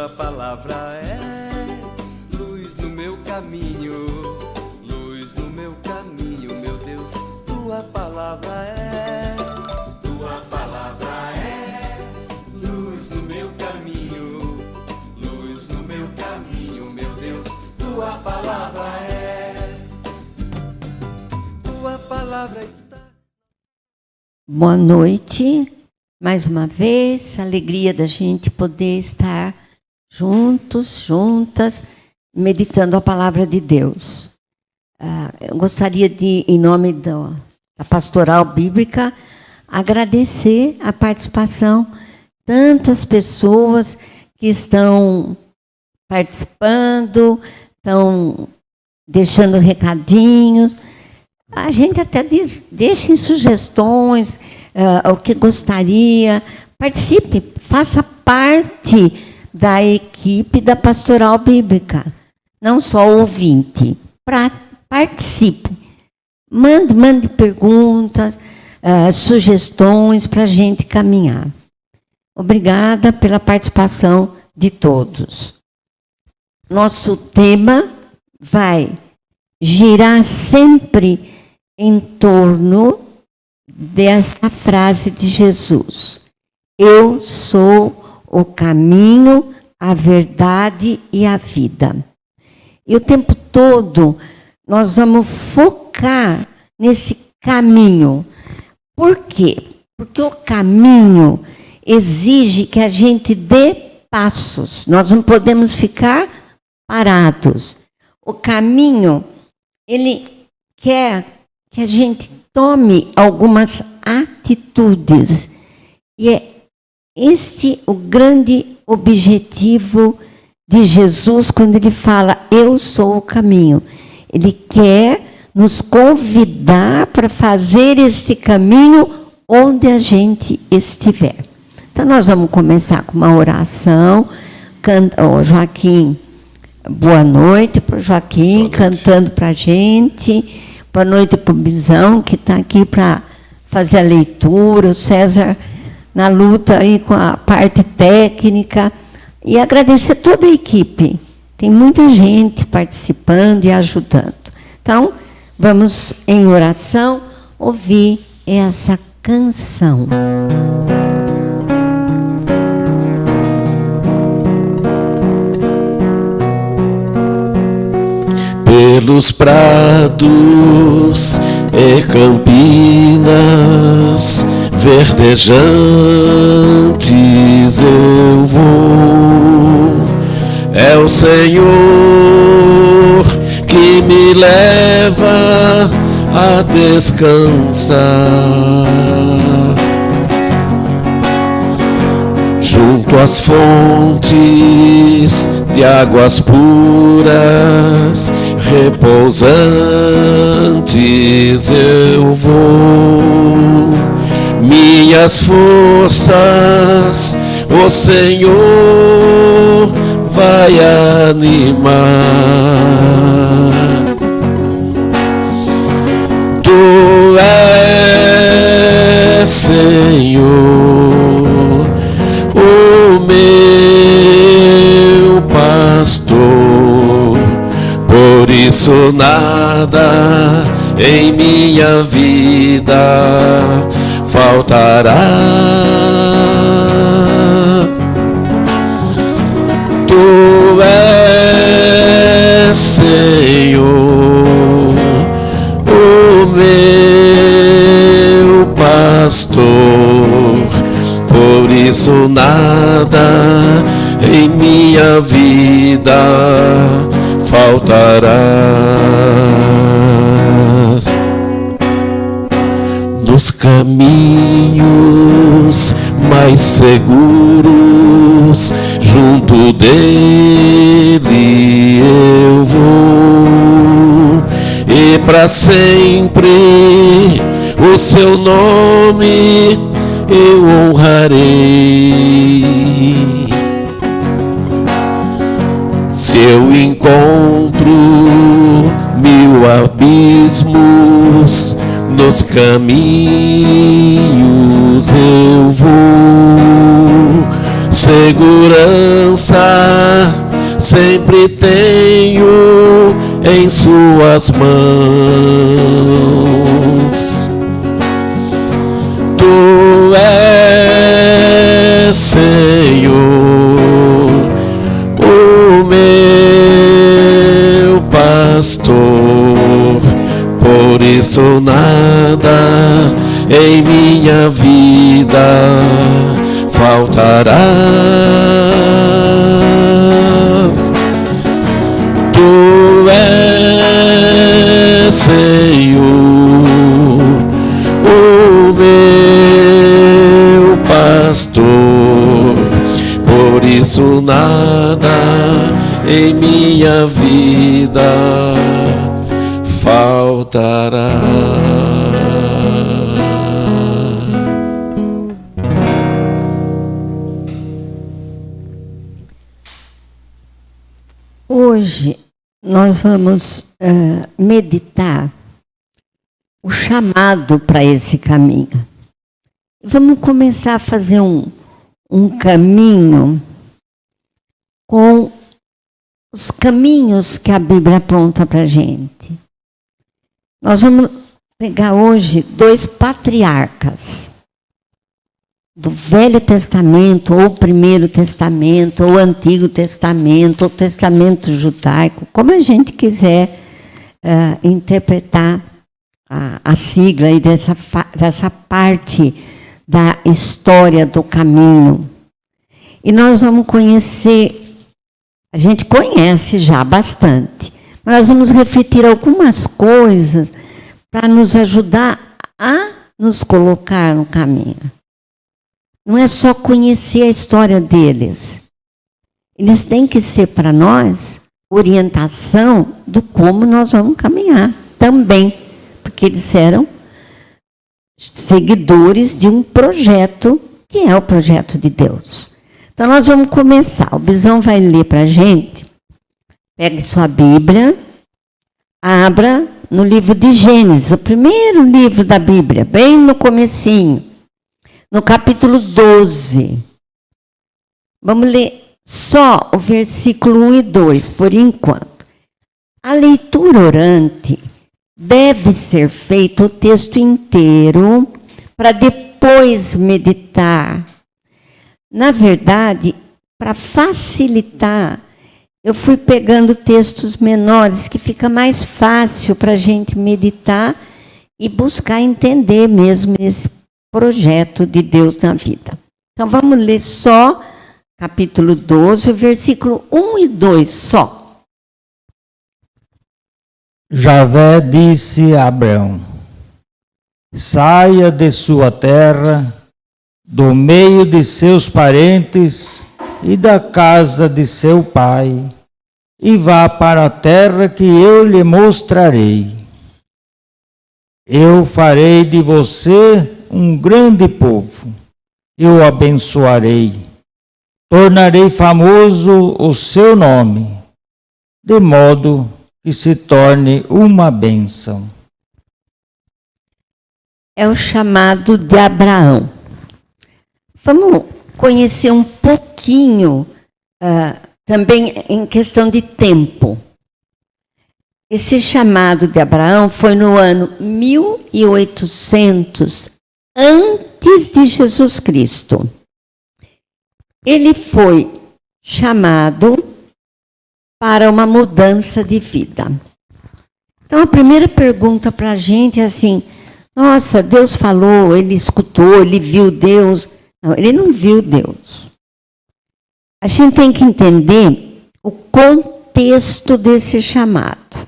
tua palavra é luz no meu caminho, luz no meu caminho, meu Deus, tua palavra é luz no meu caminho, luz no meu caminho, meu Deus, tua palavra está. Boa noite, mais uma vez, alegria da gente poder estar juntos, juntas, meditando a palavra de Deus. Eu gostaria de, em nome da Pastoral Bíblica, agradecer a participação de tantas pessoas que estão participando, estão deixando recadinhos. A gente até diz, deixem sugestões, o que gostaria, participe, faça parte da equipe da Pastoral Bíblica, não só ouvinte, participe, mande perguntas, sugestões para a gente caminhar. Obrigada pela participação de todos. Nosso tema vai girar sempre em torno desta frase de Jesus: eu sou o caminho, a verdade e a vida. E o tempo todo nós vamos focar nesse caminho. Por quê? Porque o caminho exige que a gente dê passos. Nós não podemos ficar parados. O caminho, ele quer que a gente tome algumas atitudes. E é este o grande objetivo de Jesus quando ele fala, eu sou o caminho. Ele quer nos convidar para fazer este caminho onde a gente estiver. Então, nós vamos começar com uma oração. Joaquim, boa noite para o Joaquim, cantando para a gente. Boa noite para o Bisão, que está aqui para fazer a leitura. O César na luta aí com a parte técnica. E agradecer toda a equipe. Tem muita gente participando e ajudando. Então, vamos em oração ouvir essa canção. Pelos prados e campinas verdejantes eu vou. É o Senhor que me leva a descansar junto às fontes de águas puras, repousantes eu vou. Minhas forças o Senhor vai animar. Tu és, Senhor, o meu pastor, por isso nada em minha vida faltará. Tu és, Senhor, o meu pastor, por isso nada em minha vida faltará. Nos caminhos mais seguros, junto dele eu vou, e para sempre o seu nome eu honrarei. Se eu encontro mil abismos, nos caminhos eu vou, segurança sempre tenho em suas mãos. Tu és, Senhor, o meu pastor, por isso nada em minha vida faltará. Tu és, Senhor, o meu pastor, por isso nada em minha vida faltará. Hoje nós vamos meditar o chamado para esse caminho. Vamos começar a fazer um caminho com os caminhos que a Bíblia aponta para a gente. Nós vamos pegar hoje 2 patriarcas do Velho Testamento, ou Primeiro Testamento, ou Antigo Testamento, ou Testamento Judaico, como a gente quiser interpretar a sigla aí dessa parte da história do caminho. E nós vamos conhecer, a gente conhece já bastante, mas nós vamos refletir algumas coisas para nos ajudar a nos colocar no caminho. Não é só conhecer a história deles. Eles têm que ser para nós orientação do como nós vamos caminhar também. Porque eles eram seguidores de um projeto que é o projeto de Deus. Então nós vamos começar. O Bisão vai ler para a gente. Pegue sua Bíblia, abra no livro de Gênesis, o primeiro livro da Bíblia, bem no comecinho. No capítulo 12, vamos ler só o versículo 1 e 2, por enquanto. A leitura orante deve ser feita o texto inteiro, para depois meditar. Na verdade, para facilitar, eu fui pegando textos menores, que fica mais fácil para a gente meditar e buscar entender mesmo esse projeto de Deus na vida. Então vamos ler só capítulo 12, versículo 1 e 2 só. Javé disse a Abrão: saia de sua terra, do meio de seus parentes e da casa de seu pai, e vá para a terra que eu lhe mostrarei. Eu farei de você um grande povo, eu o abençoarei, tornarei famoso o seu nome, de modo que se torne uma bênção. É o chamado de Abraão. Vamos conhecer um pouquinho também em questão de tempo. Esse chamado de Abraão foi no ano 1800 antes de Jesus Cristo. Ele foi chamado para uma mudança de vida. Então, a primeira pergunta para a gente é assim: nossa, Deus falou, ele escutou, ele viu Deus. Não, ele não viu Deus. A gente tem que entender o contexto desse chamado.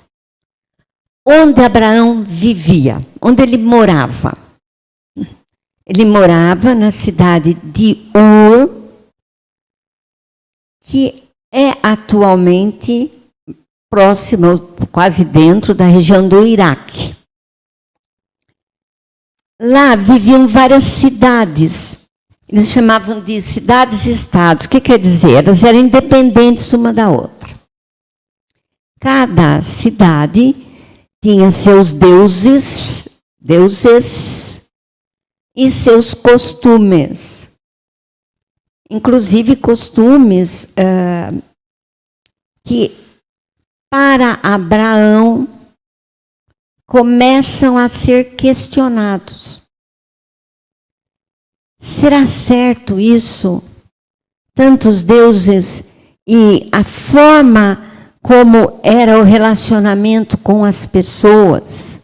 Onde Abraão vivia, onde ele morava. Ele morava na cidade de Ur, que é atualmente próximo, quase dentro da região do Iraque. Lá viviam várias cidades. Eles chamavam de cidades-estados. O que quer dizer? Elas eram independentes uma da outra. Cada cidade tinha seus deuses e seus costumes. inclusive costumes que, para Abraão, começam a ser questionados. Será certo isso? Tantos deuses e a forma como era o relacionamento com as pessoas.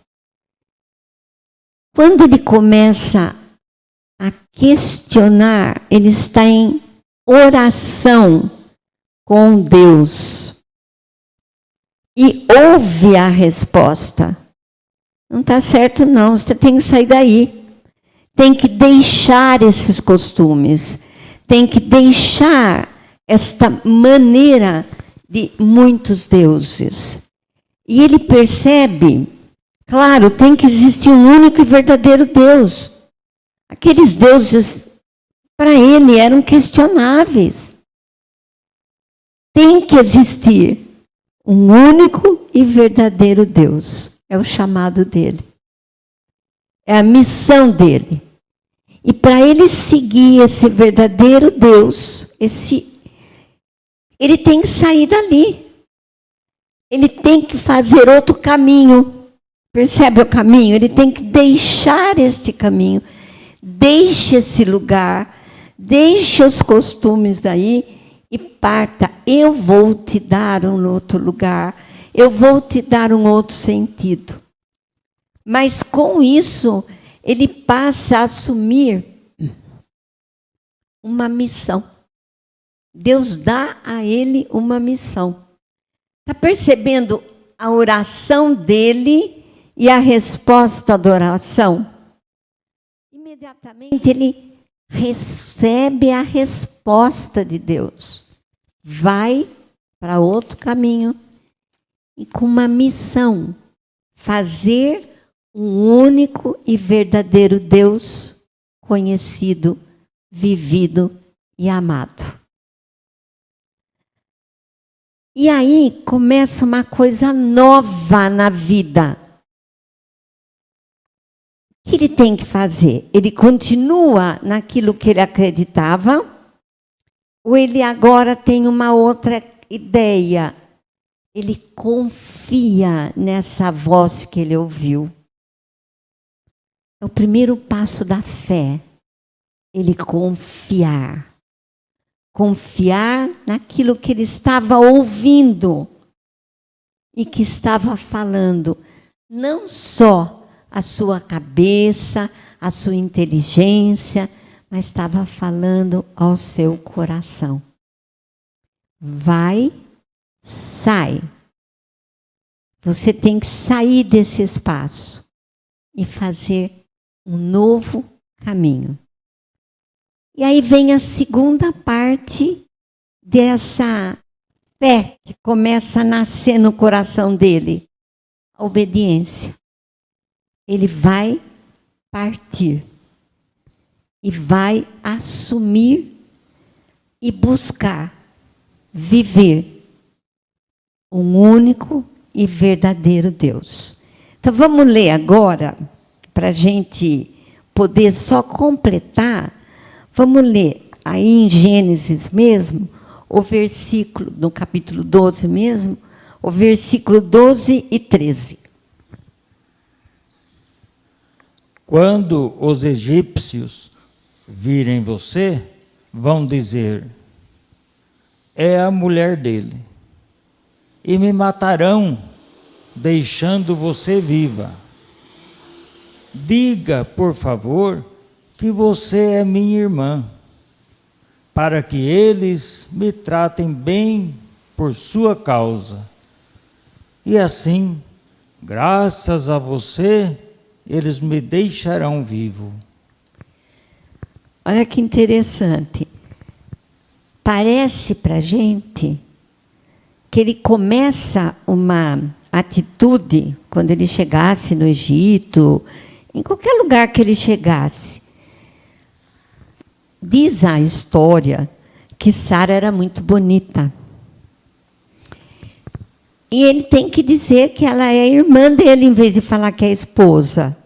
Quando ele começa a questionar, ele está em oração com Deus e ouve a resposta. Não está certo não, você tem que sair daí. Tem que deixar esses costumes. Tem que deixar esta maneira de muitos deuses. E ele percebe, claro, tem que existir um único e verdadeiro Deus. Aqueles deuses, para ele, eram questionáveis. Tem que existir um único e verdadeiro Deus. É o chamado dele. É a missão dele. E para ele seguir esse verdadeiro Deus, ele tem que sair dali. Ele tem que fazer outro caminho. Percebe o caminho? Ele tem que deixar este caminho. Deixe esse lugar. Deixe os costumes daí e parta. Eu vou te dar um outro lugar. Eu vou te dar um outro sentido. Mas com isso, ele passa a assumir uma missão. Deus dá a ele uma missão. Está percebendo a oração dele e a resposta da oração? Imediatamente ele recebe a resposta de Deus. Vai para outro caminho e com uma missão. Fazer um único e verdadeiro Deus conhecido, vivido e amado. E aí começa uma coisa nova na vida. O que ele tem que fazer? Ele continua naquilo que ele acreditava? Ou ele agora tem uma outra ideia? Ele confia nessa voz que ele ouviu. É o primeiro passo da fé. Ele confiar. Confiar naquilo que ele estava ouvindo e que estava falando. Não só a sua cabeça, a sua inteligência, mas estava falando ao seu coração. Vai, sai. Você tem que sair desse espaço e fazer um novo caminho. E aí vem a segunda parte dessa fé que começa a nascer no coração dele. A obediência. Ele vai partir. E vai assumir e buscar viver um único e verdadeiro Deus. Então vamos ler agora, para a gente poder só completar. Vamos ler aí em Gênesis mesmo, o versículo, no capítulo 12 mesmo, o versículo 12 e 13. Quando os egípcios virem você, vão dizer, é a mulher dele, e me matarão, deixando você viva. Diga, por favor, que você é minha irmã, para que eles me tratem bem por sua causa. E assim, graças a você, eles me deixarão vivo. Olha que interessante. Parece para a gente que ele começa uma atitude, quando ele chegasse no Egito, em qualquer lugar que ele chegasse. Diz a história que Sara era muito bonita. E ele tem que dizer que ela é irmã dele, em vez de falar que é esposa.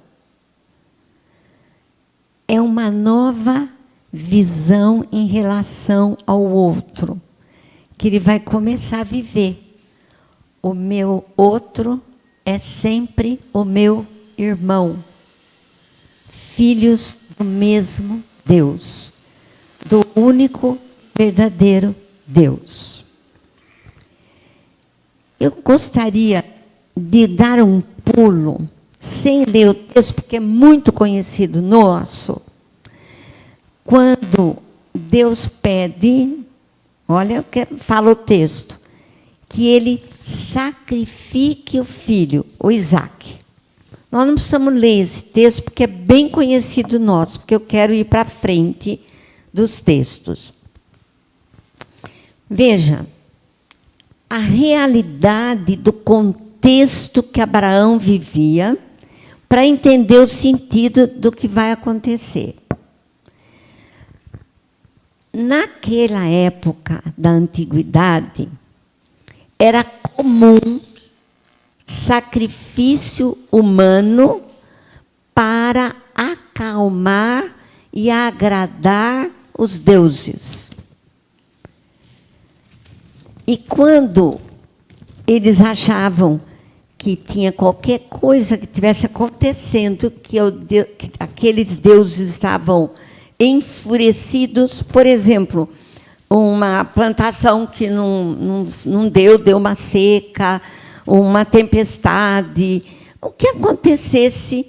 É uma nova visão em relação ao outro, que ele vai começar a viver. O meu outro é sempre o meu irmão. Filhos do mesmo Deus, do único verdadeiro Deus. Eu gostaria de dar um pulo, sem ler o texto, porque é muito conhecido nosso, quando Deus pede, olha o que fala o texto, que ele sacrifique o filho, o Isaac. Nós não precisamos ler esse texto, porque é bem conhecido nosso, porque eu quero ir para frente dos textos. Veja, a realidade do contexto que Abraão vivia, para entender o sentido do que vai acontecer. Naquela época da antiguidade, era comum sacrifício humano para acalmar e agradar os deuses. E quando eles achavam que tinha qualquer coisa que estivesse acontecendo, que aqueles deuses estavam enfurecidos, por exemplo, uma plantação que não deu uma seca, uma tempestade, o que acontecesse,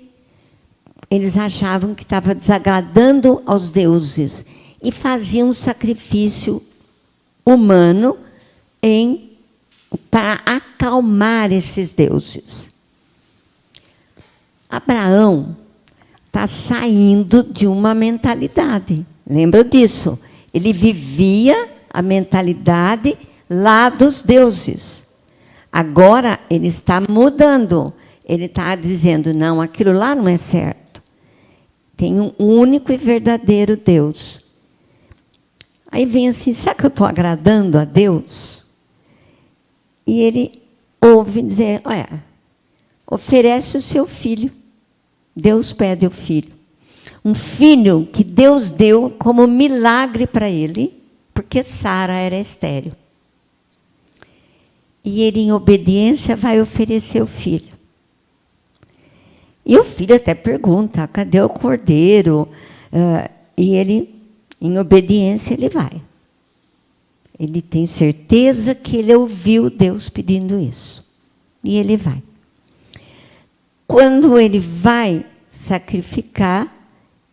eles achavam que estava desagradando aos deuses e faziam um sacrifício humano para acalmar esses deuses. Abraão está saindo de uma mentalidade, lembra disso? Ele vivia a mentalidade lá dos deuses. Agora ele está mudando. Ele está dizendo, não, aquilo lá não é certo. Tem um único e verdadeiro Deus. Aí vem assim, será que eu estou agradando a Deus? E ele ouve dizer, olha, oferece o seu filho. Deus pede o filho. Um filho que Deus deu como milagre para ele, porque Sara era estéril. E ele, em obediência, vai oferecer o filho. E o filho até pergunta, cadê o cordeiro? E ele, em obediência, ele vai. Ele tem certeza que ele ouviu Deus pedindo isso. E ele vai. Quando ele vai sacrificar,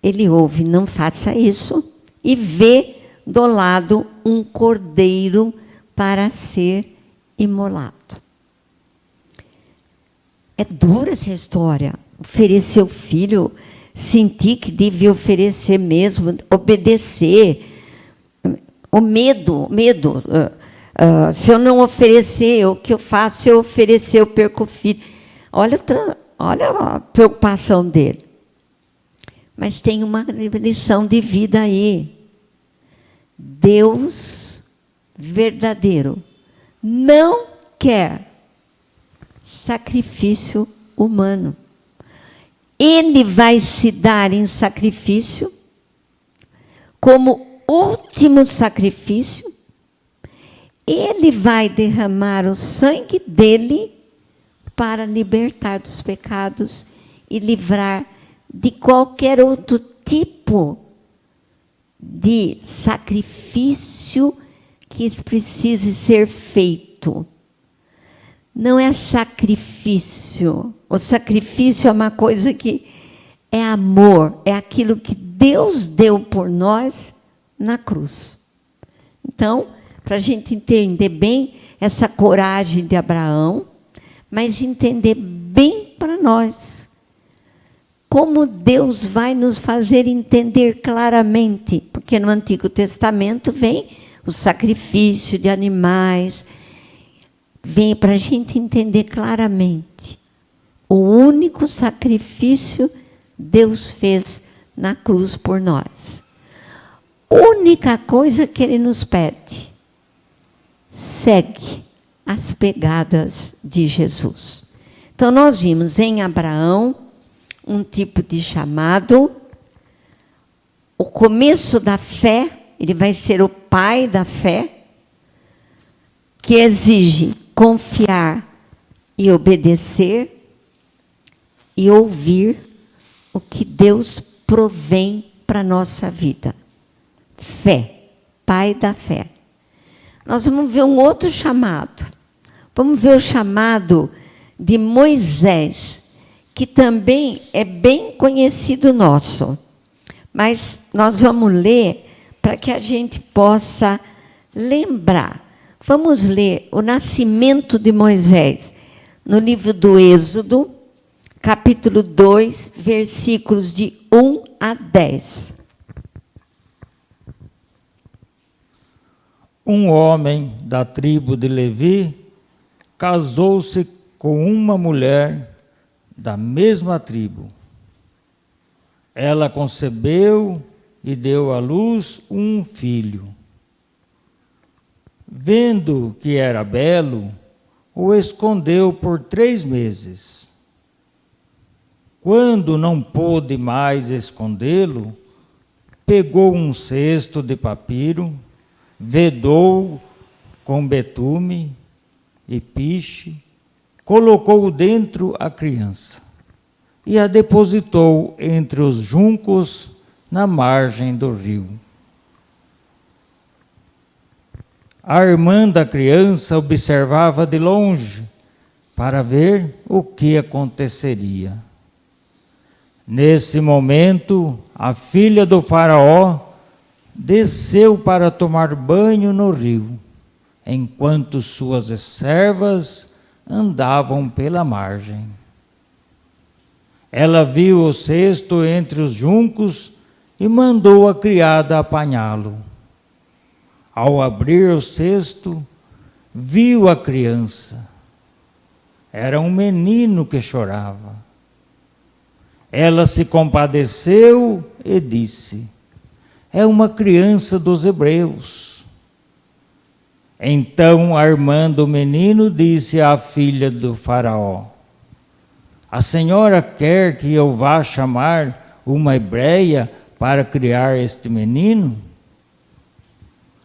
ele ouve, não faça isso, e vê do lado um cordeiro para ser imolado. É dura essa história. Oferecer o filho, sentir que devia oferecer mesmo, obedecer. O medo. Se eu não oferecer, o que eu faço? Se eu oferecer, eu perco o filho. Olha a preocupação dele. Mas tem uma lição de vida aí. Deus verdadeiro não quer sacrifício humano. Ele vai se dar em sacrifício como último sacrifício. Ele vai derramar o sangue dele para libertar dos pecados e livrar de qualquer outro tipo de sacrifício que precise ser feito. Não é sacrifício. O sacrifício é uma coisa que é amor, é aquilo que Deus deu por nós na cruz. Então, para a gente entender bem essa coragem de Abraão, mas entender bem para nós como Deus vai nos fazer entender claramente, porque no Antigo Testamento vem o sacrifício de animais, vem para a gente entender claramente. O único sacrifício Deus fez na cruz por nós. Única coisa que Ele nos pede, segue as pegadas de Jesus. Então, nós vimos em Abraão um tipo de chamado, o começo da fé, ele vai ser o pai da fé, que exige confiar e obedecer e ouvir o que Deus provém para a nossa vida. Fé, pai da fé. Nós vamos ver um outro chamado. Vamos ver o chamado de Moisés, que também é bem conhecido nosso. Mas nós vamos ler para que a gente possa lembrar. Vamos ler o nascimento de Moisés no livro do Êxodo, capítulo 2, versículos de 1 a 10. Um homem da tribo de Levi casou-se com uma mulher da mesma tribo. Ela concebeu e deu à luz um filho. Vendo que era belo, o escondeu por 3 meses. Quando não pôde mais escondê-lo, pegou um cesto de papiro, vedou com betume e piche, colocou dentro a criança e a depositou entre os juncos na margem do rio. A irmã da criança observava de longe para ver o que aconteceria. Nesse momento, a filha do faraó desceu para tomar banho no rio, enquanto suas servas andavam pela margem. Ela viu o cesto entre os juncos e mandou a criada apanhá-lo. Ao abrir o cesto, viu a criança. Era um menino que chorava. Ela se compadeceu e disse: é uma criança dos hebreus. Então a irmã do menino disse à filha do faraó: a senhora quer que eu vá chamar uma hebreia para criar este menino?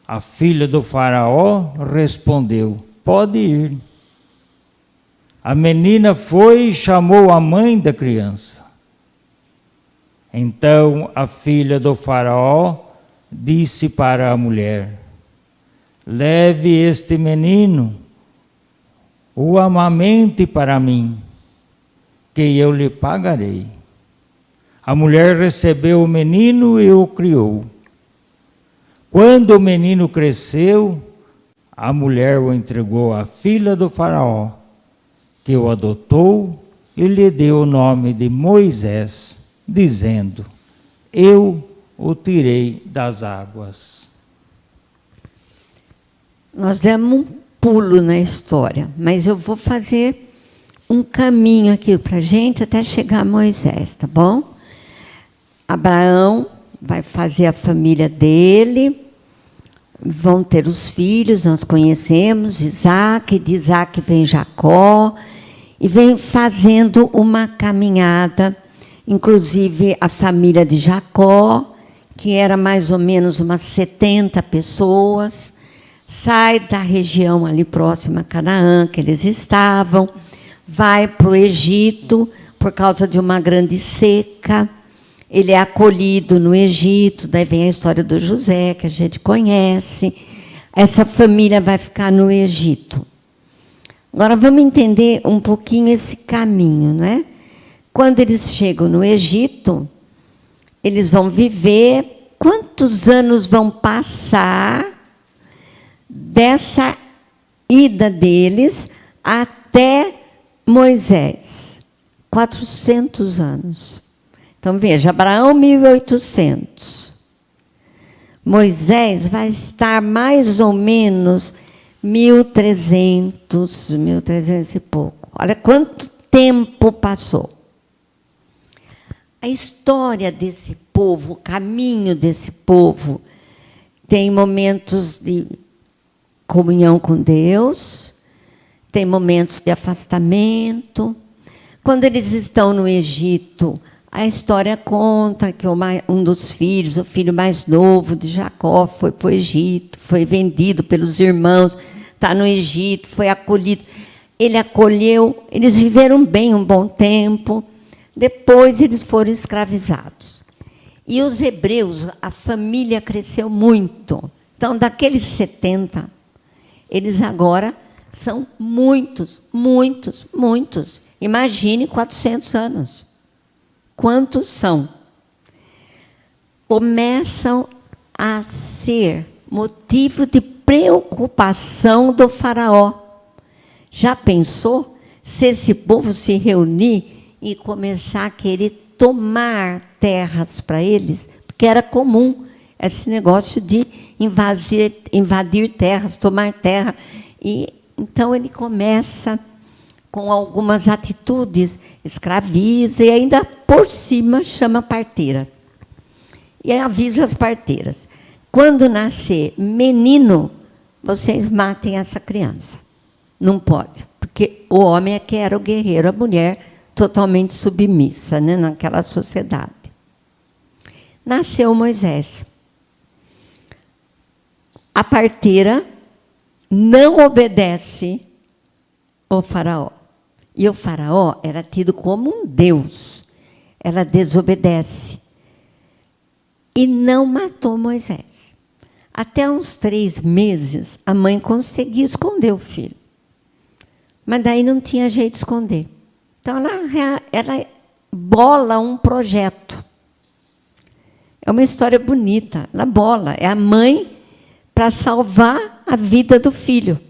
A filha do faraó respondeu: pode ir. A menina foi e chamou a mãe da criança. Então a filha do faraó disse para a mulher: leve este menino, o amamente para mim, que eu lhe pagarei. A mulher recebeu o menino e o criou. Quando o menino cresceu, a mulher o entregou à filha do faraó, que o adotou e lhe deu o nome de Moisés, dizendo: eu o tirei das águas. Nós demos um pulo na história, mas eu vou fazer um caminho aqui para a gente até chegar a Moisés, tá bom? Abraão vai fazer a família dele, vão ter os filhos, nós conhecemos, Isaac, de Isaac vem Jacó, e vem fazendo uma caminhada, inclusive a família de Jacó, que era mais ou menos umas 70 pessoas, sai da região ali próxima a Canaã, que eles estavam, vai para o Egito, por causa de uma grande seca. Ele é acolhido no Egito, daí vem a história do José, que a gente conhece. Essa família vai ficar no Egito. Agora vamos entender um pouquinho esse caminho, né? Quando eles chegam no Egito, eles vão viver, quantos anos vão passar dessa ida deles até Moisés? 400 anos. Então, veja, Abraão, 1800. Moisés vai estar mais ou menos 1300 e pouco. Olha quanto tempo passou. A história desse povo, o caminho desse povo, tem momentos de comunhão com Deus, tem momentos de afastamento. Quando eles estão no Egito, A história conta que um dos filhos, o filho mais novo de Jacó, foi para o Egito, foi vendido pelos irmãos, está no Egito, foi acolhido. Ele acolheu, eles viveram bem um bom tempo, depois eles foram escravizados. E os hebreus, a família cresceu muito. Então, daqueles 70, eles agora são muitos, muitos, muitos. Imagine 400 anos. Quantos são? Começam a ser motivo de preocupação do faraó. Já pensou se esse povo se reunir e começar a querer tomar terras para eles? Porque era comum esse negócio de invadir terras, tomar terra. E então ele começa com algumas atitudes, escraviza e ainda por cima chama parteira. E avisa as parteiras: quando nascer menino, vocês matem essa criança. Não pode, porque o homem é que era o guerreiro, a mulher totalmente submissa, né, naquela sociedade. Nasceu Moisés. A parteira não obedece ao faraó. E o faraó era tido como um deus. Ela desobedece. E não matou Moisés. Até uns 3 meses, a mãe conseguia esconder o filho. Mas daí não tinha jeito de esconder. Então, ela bola um projeto. É uma história bonita. Ela bola. É a mãe para salvar a vida do filho.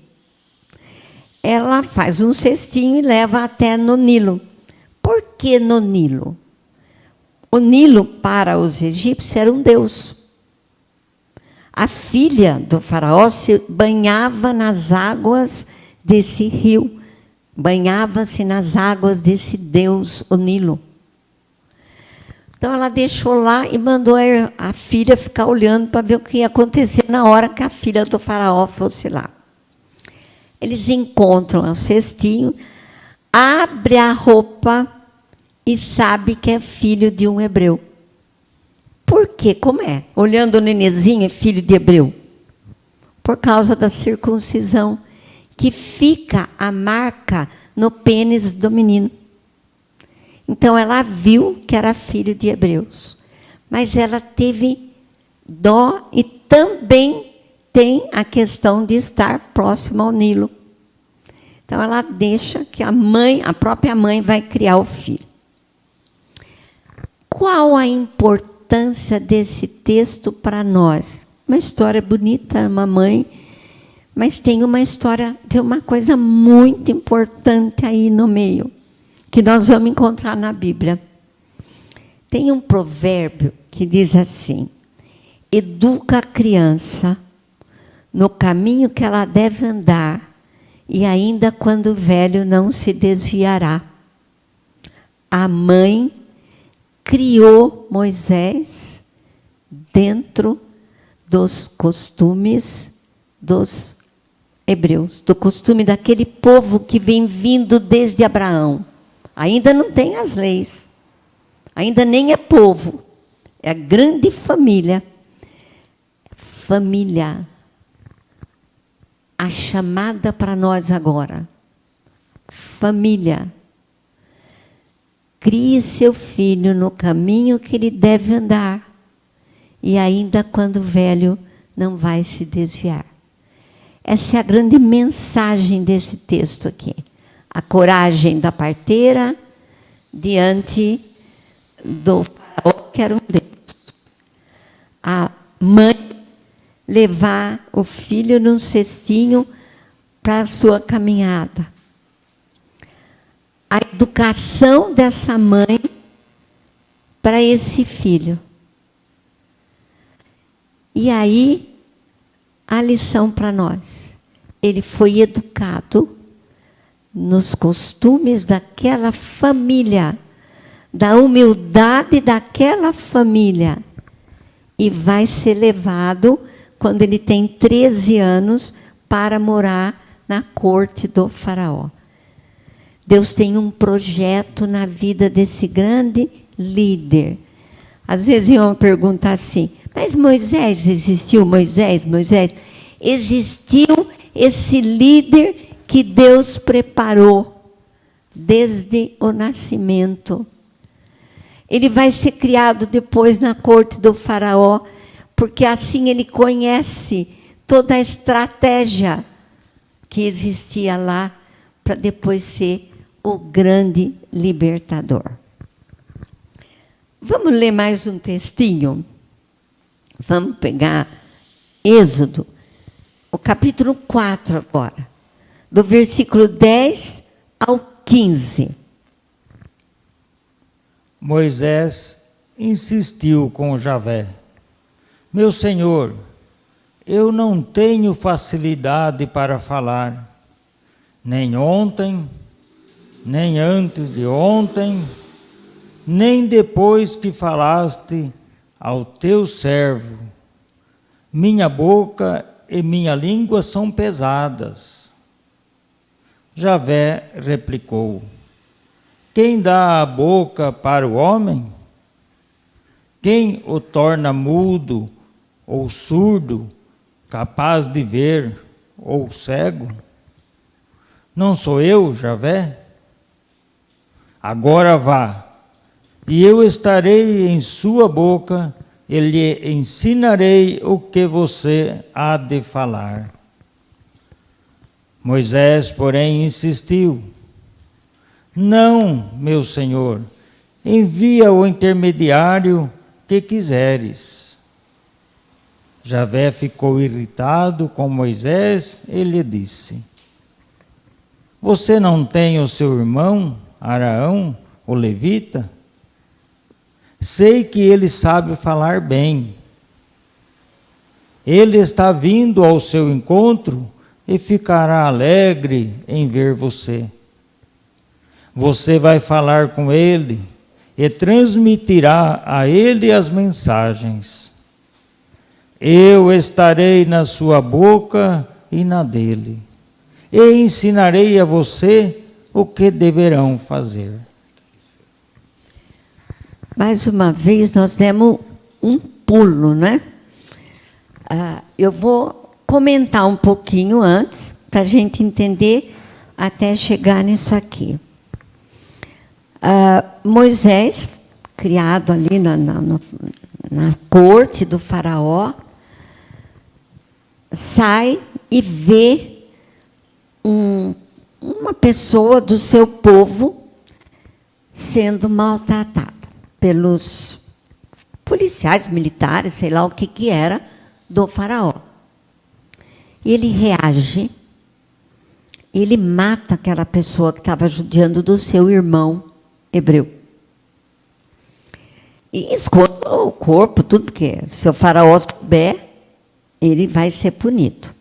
Ela faz um cestinho e leva até no Nilo. Por que no Nilo? O Nilo, para os egípcios, era um deus. A filha do faraó se banhava nas águas desse rio. Banhava-se nas águas desse deus, o Nilo. Então, ela deixou lá e mandou a filha ficar olhando para ver o que ia acontecer na hora que a filha do faraó fosse lá. Eles encontram o cestinho, abre a roupa e sabe que é filho de um hebreu. Por quê? Como é? Olhando o nenenzinho, é filho de hebreu. Por causa da circuncisão, que fica a marca no pênis do menino. Então, ela viu que era filho de hebreus. Mas ela teve dó e também tem a questão de estar próximo ao Nilo. Então, ela deixa que a própria mãe vai criar o filho. Qual a importância desse texto para nós? Uma história bonita, uma mãe, mas tem uma história, tem uma coisa muito importante aí no meio, que nós vamos encontrar na Bíblia. Tem um provérbio que diz assim: educa a criança no caminho que ela deve andar, e ainda quando velho não se desviará. A mãe criou Moisés dentro dos costumes dos hebreus, do costume daquele povo que vem vindo desde Abraão. Ainda não tem as leis, ainda nem é povo, é a grande família. Família, a chamada para nós agora. Família. Crie seu filho no caminho que ele deve andar, e ainda quando velho não vai se desviar. Essa é a grande mensagem desse texto aqui. A coragem da parteira diante do faraó, que era um Deus. A mãe levar o filho num cestinho para a sua caminhada. A educação dessa mãe para esse filho. E aí, a lição para nós. Ele foi educado nos costumes daquela família, da humildade daquela família, e vai ser levado, quando ele tem 13 anos, para morar na corte do faraó. Deus tem um projeto na vida desse grande líder. Às vezes iam perguntar assim, mas Moisés existiu? Moisés? Existiu esse líder que Deus preparou desde o nascimento. Ele vai ser criado depois na corte do faraó, porque assim ele conhece toda a estratégia que existia lá para depois ser o grande libertador. Vamos ler mais um textinho? Vamos pegar Êxodo, o capítulo 4 agora, do versículo 10 ao 15. Moisés insistiu com Javé: meu senhor, eu não tenho facilidade para falar, nem ontem, nem antes de ontem, nem depois que falaste ao teu servo. Minha boca e minha língua são pesadas. Javé replicou: quem dá a boca para o homem? Quem o torna mudo ou surdo, capaz de ver ou cego? Não sou eu, Javé? Agora vá, e eu estarei em sua boca e lhe ensinarei o que você há de falar. Moisés, porém, insistiu: não, meu senhor, envia o intermediário que quiseres. Javé ficou irritado com Moisés e lhe disse: você não tem o seu irmão, Araão, o levita? Sei que ele sabe falar bem. Ele está vindo ao seu encontro e ficará alegre em ver você. Você vai falar com ele e transmitirá a ele as mensagens. Eu estarei na sua boca e na dele, e ensinarei a você o que deverão fazer. Mais uma vez, nós demos um pulo, né? Eu vou comentar um pouquinho antes, para a gente entender até chegar nisso aqui. Moisés, criado ali na corte do faraó, sai e vê uma pessoa do seu povo sendo maltratada pelos policiais, militares, sei lá o que era, do faraó. Ele reage, ele mata aquela pessoa que estava judiando do seu irmão hebreu. E esconde o corpo, tudo, porque se o faraó souber, ele vai ser punido.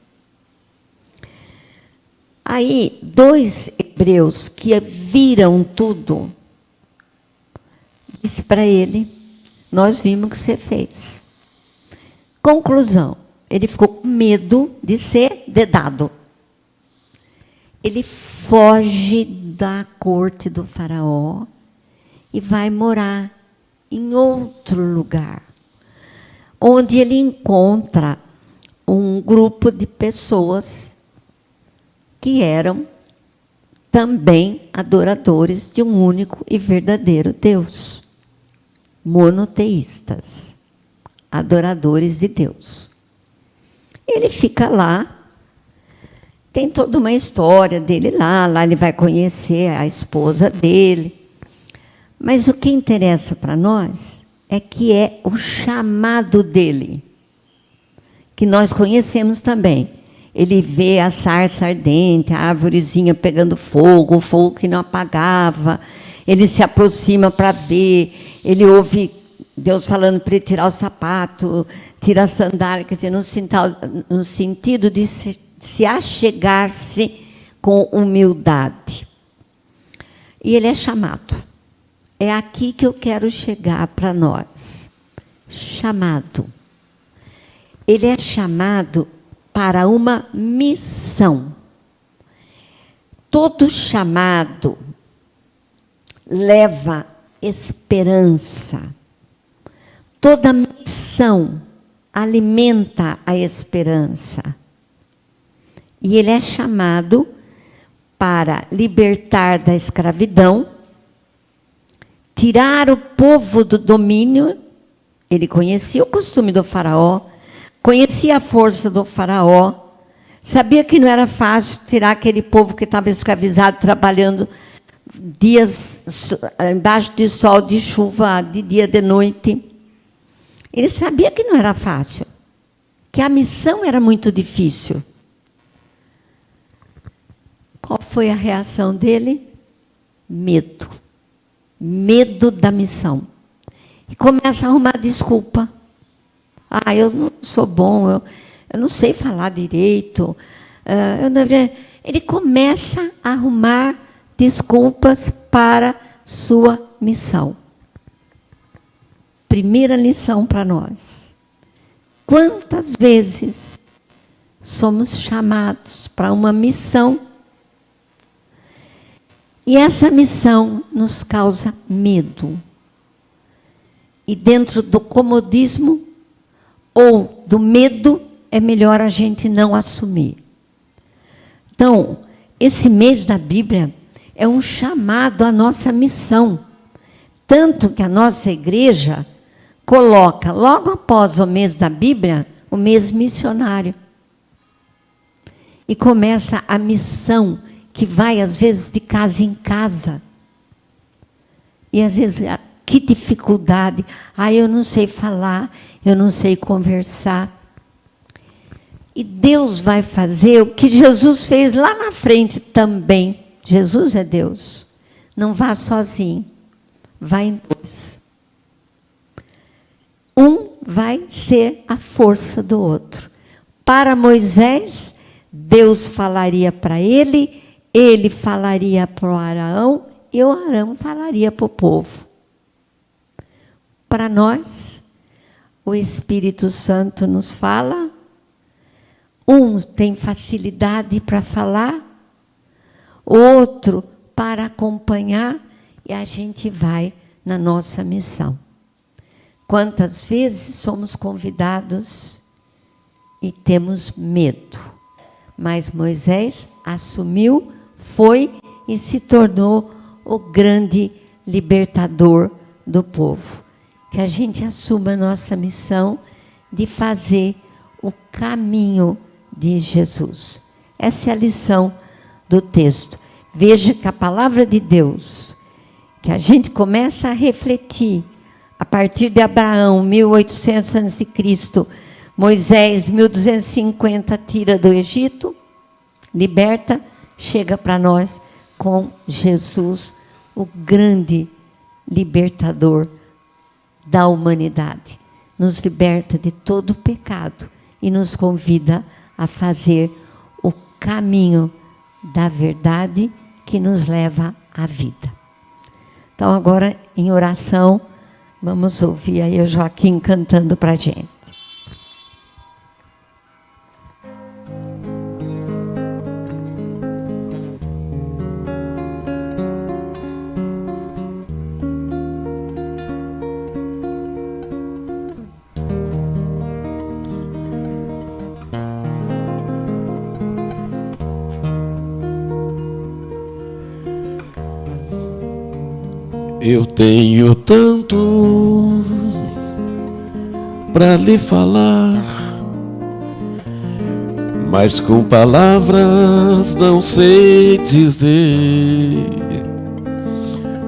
Aí, 2 hebreus que viram tudo, disse para ele: nós vimos o que você fez. Conclusão, ele ficou com medo de ser dedado. Ele foge da corte do faraó e vai morar em outro lugar, onde ele encontra um grupo de pessoas que eram também adoradores de um único e verdadeiro Deus. Monoteístas, adoradores de Deus. Ele fica lá, tem toda uma história dele lá ele vai conhecer a esposa dele. Mas o que interessa para nós é que é o chamado dele, que nós conhecemos também. Ele vê a sarça ardente, a árvorezinha pegando fogo, o fogo que não apagava. Ele se aproxima para ver, ele ouve Deus falando para ele tirar o sapato, tirar a sandália, quer dizer, no sentido de se achegar-se com humildade. E ele é chamado. É aqui que eu quero chegar para nós. Chamado. Ele é chamado para uma missão. Todo chamado leva esperança. Toda missão alimenta a esperança. E ele é chamado para libertar da escravidão, tirar o povo do domínio. Ele conhecia o costume do faraó, conhecia a força do faraó, sabia que não era fácil tirar aquele povo que estava escravizado, trabalhando dias embaixo de sol, de chuva, de dia, de noite. Ele sabia que não era fácil, que a missão era muito difícil. Qual foi a reação dele? Medo. Medo da missão. E começa a arrumar desculpa. Eu não sou bom, eu não sei falar direito. Ele começa a arrumar desculpas para sua missão. Primeira lição para nós. Quantas vezes somos chamados para uma missão e essa missão nos causa medo? E dentro do comodismo ou do medo, é melhor a gente não assumir. Então, esse mês da Bíblia é um chamado à nossa missão. Tanto que a nossa igreja coloca, logo após o mês da Bíblia, o mês missionário. E começa a missão, que vai, às vezes, de casa em casa. E, às vezes, que dificuldade. Eu não sei falar, eu não sei conversar. E Deus vai fazer o que Jesus fez lá na frente também. Jesus é Deus. Não vá sozinho, vá em dois. Um vai ser a força do outro. Para Moisés, Deus falaria para ele, ele falaria para o Arão, e o Arão falaria para o povo. Para nós, o Espírito Santo nos fala. Um tem facilidade para falar, outro para acompanhar, e a gente vai na nossa missão. Quantas vezes somos convidados e temos medo? Mas Moisés assumiu, foi e se tornou o grande libertador do povo. Que a gente assuma a nossa missão de fazer o caminho de Jesus. Essa é a lição do texto. Veja que a palavra de Deus, que a gente começa a refletir, a partir de Abraão, 1800 a.C., Moisés, 1250, tira do Egito, liberta, chega para nós com Jesus, o grande libertador da humanidade. Nos liberta de todo o pecado e nos convida a fazer o caminho da verdade que nos leva à vida. Então, agora, em oração, vamos ouvir aí o Joaquim cantando para a gente. Eu tenho tanto para lhe falar, mas com palavras não sei dizer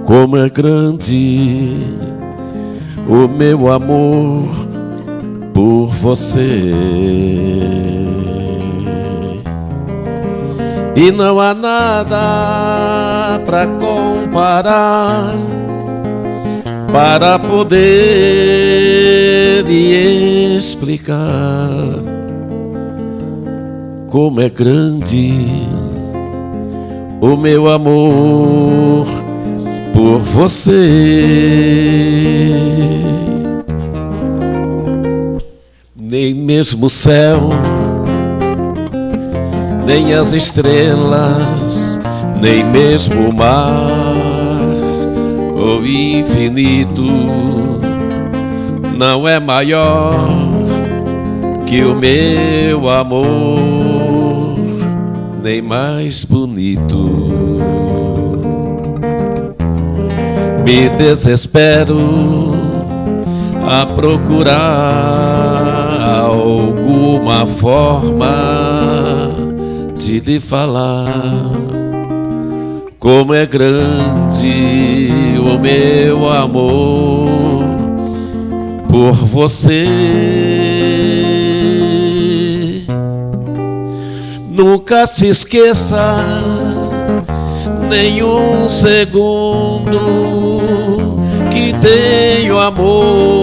como é grande o meu amor por você. E não há nada para comparar, para poder lhe explicar como é grande o meu amor por você. Nem mesmo o céu, nem as estrelas, nem mesmo o mar, o infinito não é maior que o meu amor, nem mais bonito. Me desespero a procurar alguma forma de lhe falar como é grande o meu amor por você. Nunca se esqueça, nenhum segundo, que tenho amor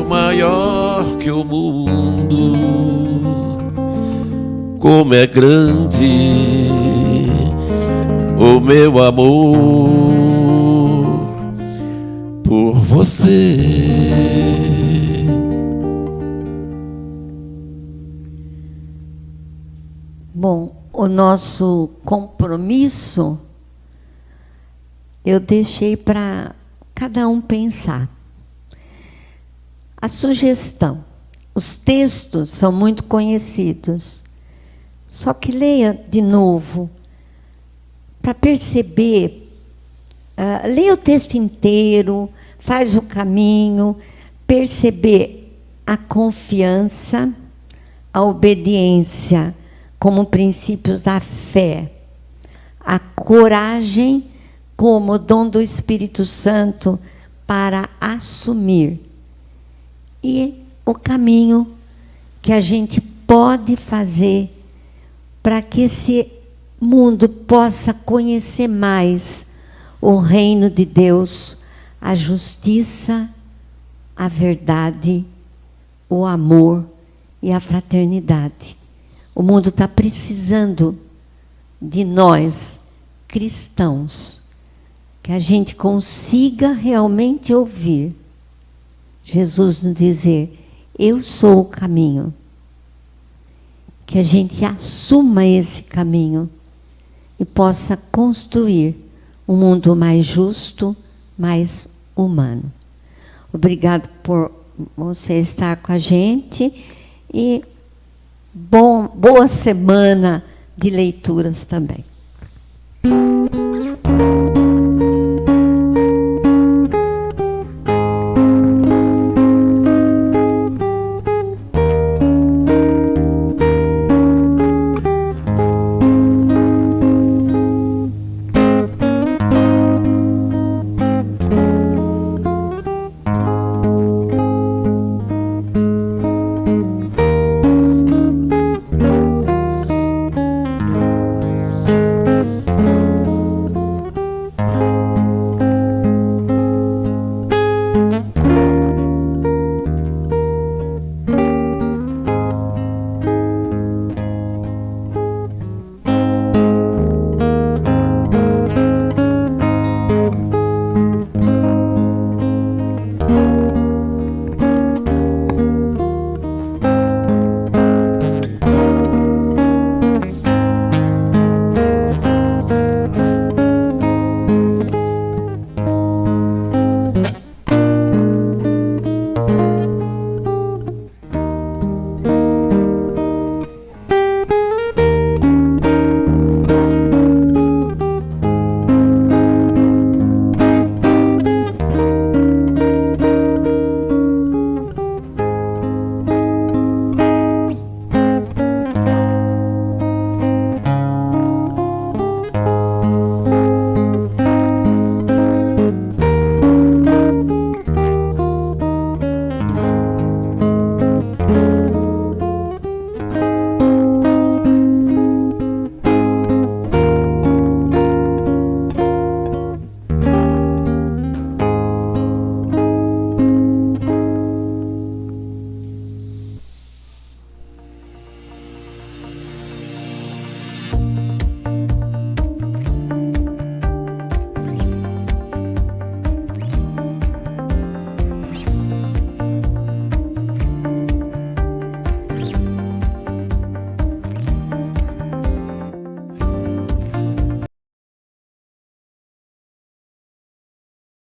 maior que o mundo. Como é grande o meu amor por você. Bom, o nosso compromisso eu deixei para cada um pensar. A sugestão. Os textos são muito conhecidos. Só que leia de novo, para perceber. Leia o texto inteiro, faz o caminho, perceber a confiança, a obediência como princípios da fé, a coragem como dom do Espírito Santo para assumir, e o caminho que a gente pode fazer para que esse mundo possa conhecer mais o reino de Deus, a justiça, a verdade, o amor e a fraternidade. O mundo está precisando de nós, cristãos, que a gente consiga realmente ouvir Jesus nos dizer: eu sou o caminho. Que a gente assuma esse caminho e possa construir um mundo mais justo, mais humano. Obrigado por você estar com a gente e boa semana de leituras também.